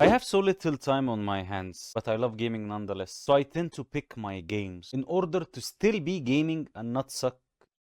I have so little time on my hands, but I love gaming nonetheless. So I tend to pick my games in order to still be gaming and not suck.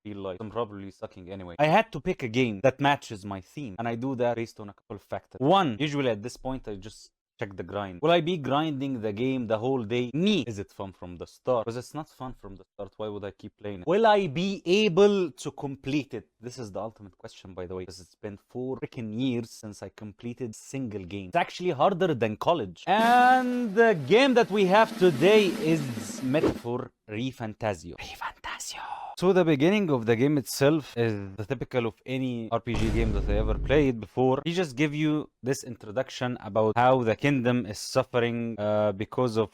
Feel like I'm probably sucking anyway. I had to pick a game that matches my theme, and I do that based on a couple of factors. One, usually at this point, I just check the grind. Will I be grinding the game the whole day? Me. Is it fun from the start? Because it's not fun from the start. Why would I keep playing it? Will I be able to complete it? This is the ultimate question, by the way, because it's been 4 freaking years since I completed single game. It's actually harder than college. And the game that we have today is Metaphor ReFantazio. ReFantazio. So the beginning of the game itself is the typical of any RPG game that I ever played before. He just give you this introduction about how the kingdom is suffering because of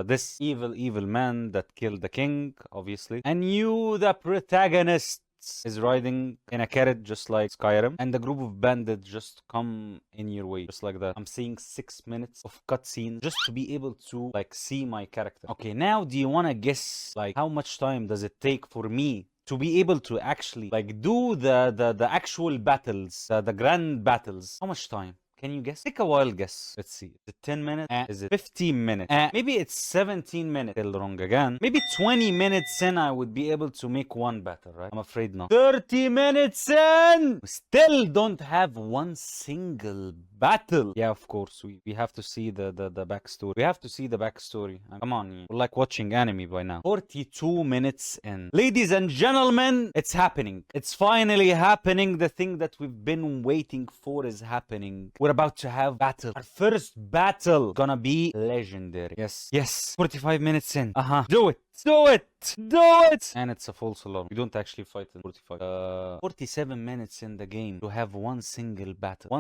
this evil man that killed the king, obviously. And you, the protagonist, is riding in a carrot just like Skyrim, and the group of bandits just come in your way just like that. I'm seeing 6 minutes of cutscene just to be able to like see my character. Okay, now do you want to guess like how much time does it take for me to be able to actually like do the actual battles, the grand battles? How much time? Can you guess? Take a wild guess. Let's see. Is it 10 minutes? Is it 15 minutes? Maybe it's 17 minutes. Still wrong again. Maybe 20 minutes in, I would be able to make one battle, right? I'm afraid not. 30 minutes in! We still don't have one single battle. Yeah, of course. We have to see the backstory. We have to see the backstory. Come on. We're like watching anime by now. 42 minutes in. Ladies and gentlemen, it's happening. It's finally happening. The thing that we've been waiting for is happening. We're about to have battle. Our first battle gonna be legendary. Yes. 45 minutes in. Do it. Do it! And it's a false alarm. You don't actually fight in 45. 47 minutes in the game to have one single battle.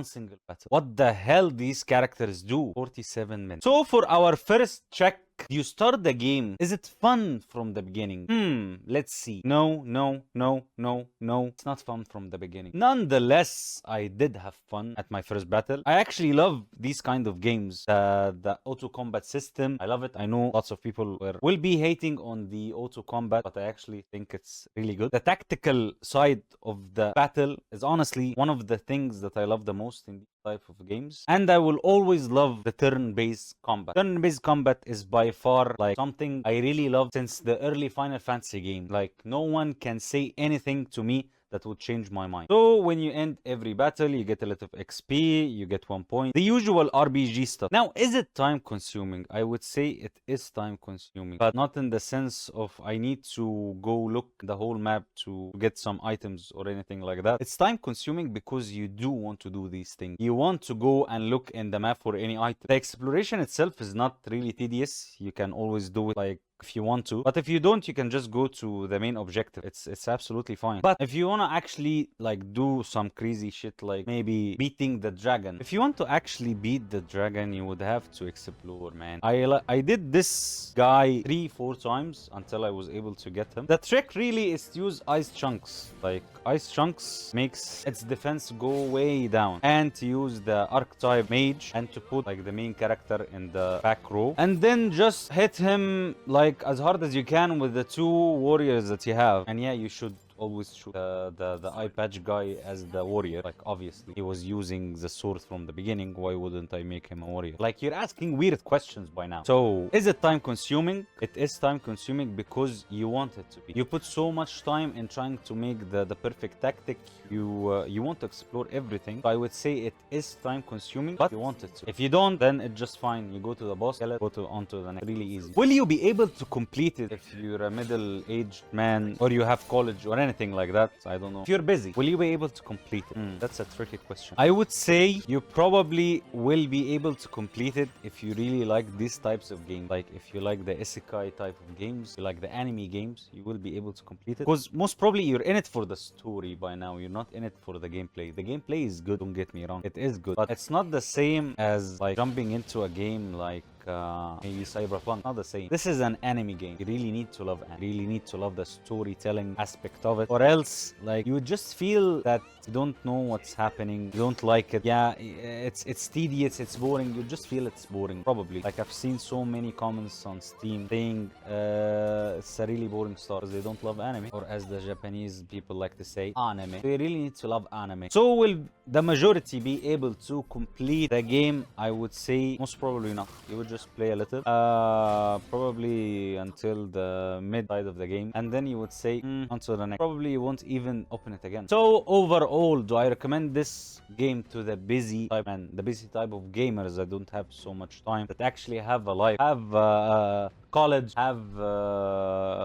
What the hell these characters do? 47 minutes. So for our first check, you start the game. Is it fun from the beginning? Let's see. No. It's not fun from the beginning. Nonetheless, I did have fun at my first battle. I actually love these kind of games. The auto combat system, I love it. I know lots of people will be hating on the auto combat, but I actually think it's really good. The tactical side of the battle is honestly one of the things that I love the most in these type of games. And I will always love the turn-based combat. Turn-based combat is by far like something I really love since the early Final Fantasy game. Like no one can say anything to me that would change my mind. So when you end every battle, you get a lot of XP, you get 1 point. The usual RPG stuff. Now, is it time consuming? I would say it is time consuming, but not in the sense of I need to go look the whole map to get some items or anything like that. It's time consuming because you do want to do these things. You want to go and look in the map for any item. The exploration itself is not really tedious. You can always do it like if you want to, but if you don't, you can just go to the main objective. It's absolutely fine. But if you want to actually like do some crazy shit like maybe beating the dragon, if you want to actually beat the dragon, you would have to explore, man. I did this guy 3-4 times until I was able to get him. The trick really is to use ice chunks. Like ice chunks makes its defense go way down, and to use the archetype mage and to put like the main character in the back row, and then just hit him like as hard as you can with the 2 warriors that you have. And yeah, you should always shoot the eye patch guy as the warrior. Like obviously he was using the sword from the beginning, why wouldn't I make him a warrior? Like you're asking weird questions by now. So is it time consuming? It is time consuming because you want it to be. You put so much time in trying to make the perfect tactic. You want to explore everything. So I would say it is time consuming, but you want it to. If you don't, then it's just fine. You go to the boss, kill it, onto the next. Really easy. Will you be able to complete it if you're a middle-aged man or you have college or anything like that? I don't know. If you're busy, will you be able to complete it? That's a tricky question. I would say you probably will be able to complete it if you really like these types of games. Like if you like the isekai type of games, you like the anime games, you will be able to complete it. Because most probably you're in it for the story by now. You're not in it for the gameplay. The gameplay is good, don't get me wrong. It is good. But it's not the same as like jumping into a game like maybe Cyberpunk. Not the same. This is an anime game. You really need to love anime. You really need to love the storytelling aspect of it, or else like you would just feel that you don't know what's happening. You don't like it. Yeah, it's tedious. It's boring. You just feel it's boring. Probably. Like I've seen so many comments on Steam saying it's a really boring story because they don't love anime, or as the Japanese people like to say, anime. So you really need to love anime. So will the majority be able to complete the game? I would say most probably not. You would just play a little, probably until the mid side of the game, and then you would say onto the next. Probably you won't even open it again. So overall, do I recommend this game to the busy type and the busy type of gamers that don't have so much time, that actually have a life, have college, have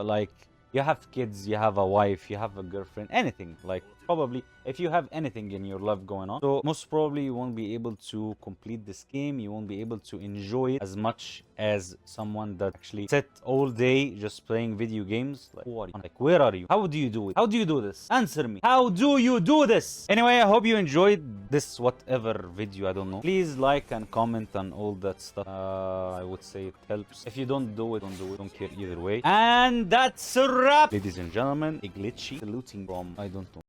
like you have kids, you have a wife, you have a girlfriend, anything, like probably if you have anything in your life going on, so most probably you won't be able to complete this game. You won't be able to enjoy it as much as someone that actually sit all day just playing video games. Like, who are you? Like, where are you? How do you do it? How do you do this? Answer me. How do you do this? Anyway, I hope you enjoyed this whatever video. I don't know. Please like and comment on all that stuff. I would say it helps. If you don't do it, don't do it. Don't care either way. And that's a wrap, ladies and gentlemen. A glitchy saluting from I don't know.